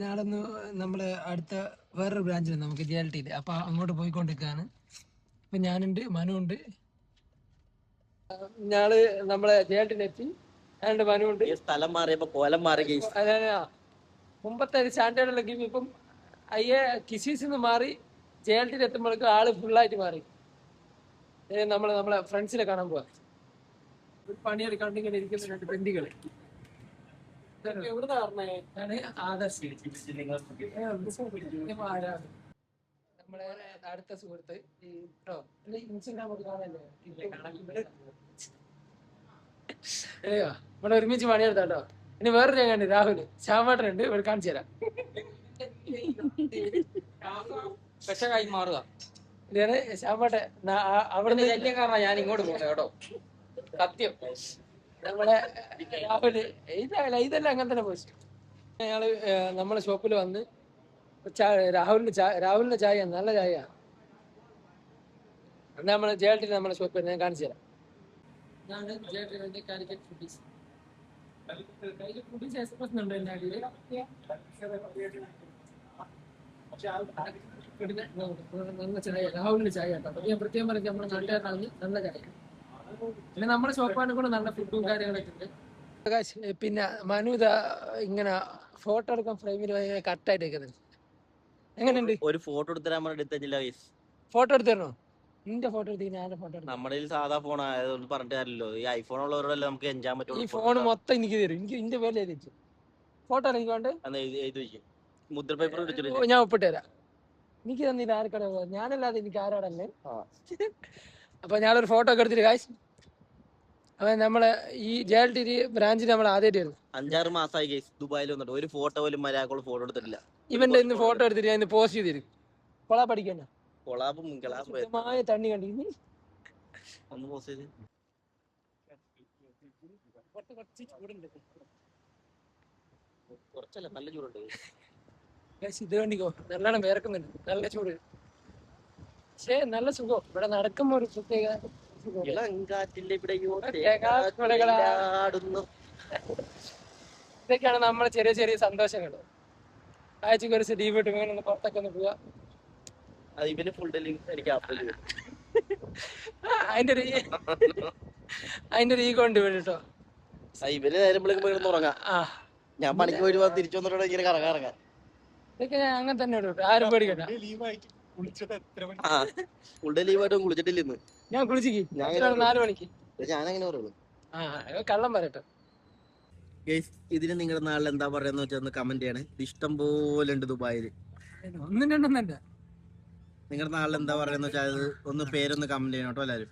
നാളൊന്ന് നമ്മള് അടുത്ത വേറൊരു ബ്രാഞ്ചിൽ നമുക്ക് JLT അപ്പൊ അങ്ങോട്ട് പോയിക്കൊണ്ടിരിക്കുകയാണ്. ഇപ്പൊ ഞാനുണ്ട്, മനു ഉണ്ട്. ഞാള് നമ്മളെ JLT എത്തി മനു ഉണ്ട്. സ്ഥലം മാറിയപ്പോ കോലം മാറി. മുമ്പത്തെ സ്റ്റാൻഡേർഡ് ഉള്ള ഗെയിം ഇപ്പം കിസീസിന്ന് മാറി JLT എത്തുമ്പോഴേക്കും ആള് ഫുള്ളായിട്ട് മാറി. നമ്മളെ ഫ്രണ്ട്സിനെ കാണാൻ പോവാ. പണിയെടുക്കാണ്ട് ഇങ്ങനെ ഇരിക്കുന്ന 2 പെന്റികള്. നമ്മളെ അടുത്ത സുഹൃത്ത് നമ്മളെ ഒരുമിച്ച് പണിയെടുത്താട്ടോ. ഇനി വേറൊരു ചങ്ങാണ്ട് രാഹുല് ശ്യാമേട്ടനുണ്ട്, ഇവിടെ കാണിച്ചു തരാം. വിഷമായി മാറുക. ഇതാണ് ശ്യാമേട്ടൻ. അവിടെ കാരണം ഞാൻ ഇങ്ങോട്ട് പോകുന്നത് കേട്ടോ, സത്യം. നമ്മളെ രാഹുല് ഇതെല്ലാം അങ്ങനെ തന്നെ പോയി. അയാള് നമ്മളെ ഷോപ്പിൽ വന്ന് രാഹുലിന്റെ ചായ നല്ല ചായ. എന്നാ നമ്മളെ JLT നമ്മളെ ഷോപ്പിൽ ഞാൻ കാണിച്ചു തരാം. കാലിക്കറ്റ് ഫുഡീസ്. ഫുഡീസ് എക്സ്പ്രസ് ഉണ്ട് എന്റെ അടിയിൽ. നല്ല ചായ, രാഹുലിന്റെ ചായ കേട്ടോ. ഞാൻ പ്രത്യേകം പറഞ്ഞ നമ്മുടെ നാട്ടുകാരനാണ്, നല്ല ചായ. പിന്നെ നമ്മുടെ ഷോപ്പാണ് കൂടെ നല്ല ഫുഡും കാര്യങ്ങളൊക്കെ ഉണ്ട്. പിന്നെ മനു ഇങ്ങനെ ഫോട്ടോ എടുക്കാൻ ഫ്രെയിമിൽ കറക്റ്റായിട്ട് വെക്കുന്നത്. എങ്ങനെയുണ്ട്? ഒരു ഫോട്ടോ എടുത്തില്ല. ഫോട്ടോ എടുത്ത് തരണോ? നിന്റെ ഫോട്ടോ എടുത്ത് ഞാൻ ഫോട്ടോ എടുത്തു. നമ്മുടെ സാധാ ഫോൺ ആയതുകൊണ്ട് പറഞ്ഞിട്ട് കാര്യമില്ലല്ലോ. ഈ ഐഫോൺ ഉള്ളവരോടല്ലേ നമുക്ക് എൻജോയ് പറ്റുള്ളൂ. ഈ ഫോൺ മൊത്തം എനിക്ക് തരും. എന്റെ പേരിൽ എഴുതിച്ചു ഫോട്ടോ എനിക്ക് വേണ്ട. മുദ്ര പേപ്പർ ഞാൻ ഒപ്പിട്ട് തരാം. എനിക്ക് തന്നില്ല ആർക്കട, ഞാനല്ലാതെ എനിക്ക് ആരോടല്ലേ. അപ്പൊ ഞാനൊരു ഫോട്ടോ ഒക്കെ എടുത്തിട്ട് കാശ്. അപ്പൊ നമ്മളെ ഈ JLT ബ്രാഞ്ചിൽ നമ്മൾ ആദ്യമായിട്ട് വരുന്നു. 5-6 മാസമായി ദുബായിൽ വന്നിട്ട് ഒരു ഫോട്ടോ പോലും മര്യാദക്കുള്ള ഫോട്ടോ എടുത്തിട്ടില്ല. ഇവന്റെ ഇന്ന് ഫോട്ടോ എടുത്തിട്ട് ഞാൻ പോസ്റ്റ് ചെയ്തിരും. കൊളാ പഠിക്കണ്ട തണ്ണി കണ്ടി ഒന്ന് പോസ്റ്റ് ചെയ്ത്. കുറച്ചല്ല, നല്ല ചൂടുണ്ട്. ഇത് കണ്ടിക്കോ, നല്ലോണം വേർക്കുന്നുണ്ട്, നല്ല ചൂട്. പക്ഷേ നല്ല സുഖം. ഇവിടെ നടക്കുമ്പോ ഒരു പ്രത്യേക ഇതൊക്കെയാണ് നമ്മളെ ചെറിയ ചെറിയ സന്തോഷങ്ങൾ. ആഴ്ചക്ക് ഒരു ലീവ് കിട്ടും, ഇങ്ങനെ ഒന്ന് പുറത്തൊക്കെ ഒന്ന് പോവാ. അതിന്റെ ഒരു ഈഗോ ഉണ്ട് കേട്ടോ. ഇവര് നേരം ഉറങ്ങാം, ഞാൻ പണിക്ക് പോയിട്ട് തിരിച്ചു വന്നിട്ട് ഇങ്ങനെ കറങ്ങാൻ. ഇതൊക്കെ ഞാൻ അങ്ങനെ തന്നെ ആരും പേടിക്കണ്ട. ഫുൾ ഡേ ലീവായിട്ട് കുളിച്ചിട്ടില്ല ഇന്ന്. ഞാൻ കുളിച്ചിക്ക് 4 മണിക്ക്. ഞാനങ്ങനെ പറയുള്ളൂ. കള്ളം പറയട്ടെ. ഇതിന് നിങ്ങളുടെ നാട്ടിൽ എന്താ പറയാന്ന് വെച്ചാൽ ഒന്ന് കമന്റ് ചെയ്യണേ. ഇഷ്ടം പോലെ ഉണ്ട് ദുബായില്. ഒന്നും രണ്ടൊന്നല്ല. നിങ്ങളുടെ നാട്ടിൽ എന്താ പറയാന്ന് വെച്ചാൽ ഒന്ന് പേരൊന്ന് കമന്റ് ചെയ്യണം കേട്ടോ എല്ലാവരും.